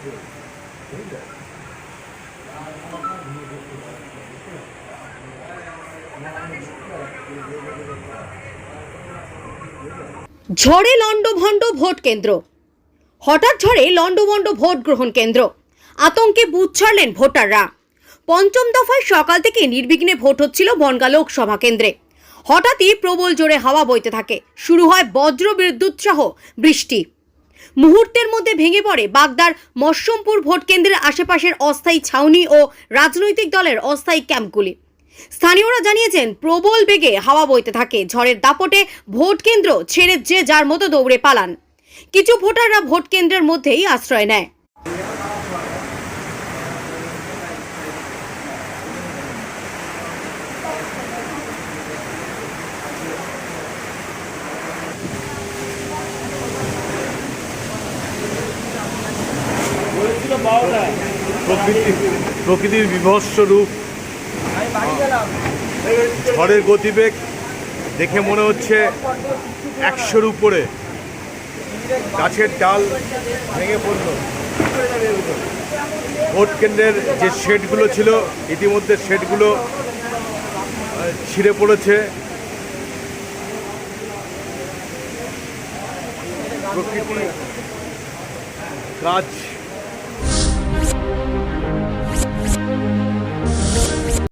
ঝড়ে লন্ডভন্ড ভোট কেন্দ্র। হঠাৎ ঝড়ে লন্ডভন্ড ভোট গ্রহণ কেন্দ্র, আতঙ্কে বুথ ছাড়লেন ভোটাররা। পঞ্চম দফায় সকাল থেকে নির্বিঘ্নে ভোট হচ্ছিল বনগাঁ লোকসভা কেন্দ্রে। হঠাৎই প্রবল জোরে হাওয়া বইতে থাকে, শুরু হয় বজ্র বিদ্যুৎ সহ বৃষ্টি। মুহূর্তের মধ্যে ভেঙে পড়ে বাগদার মশ্যমপুর ভোট কেন্দ্রের আশেপাশের অস্থায়ী ছাউনি ও রাজনৈতিক দলের অস্থায়ী ক্যাম্পগুলি। স্থানীয়রা জানিয়েছেন, প্রবল বেগে হাওয়া বইতে থাকে, ঝড়ের দাপটে ভোট কেন্দ্র ছেড়ে যে যার মতো দৌড়ে পালান। কিছু ভোটাররা ভোট কেন্দ্রের মধ্যেই আশ্রয় নেয়। প্রকৃতির বিভৎস রূপ, ঝড়ের গতিবেগ দেখে মনে হচ্ছে 100-র উপরে। গাছের ডাল ভেঙে পড়ল। ভোট কেন্দ্রের যে শেডগুলো ছিল, ইতিমধ্যে শেডগুলো ছিঁড়ে পড়েছে। প্রকৃতি কাজ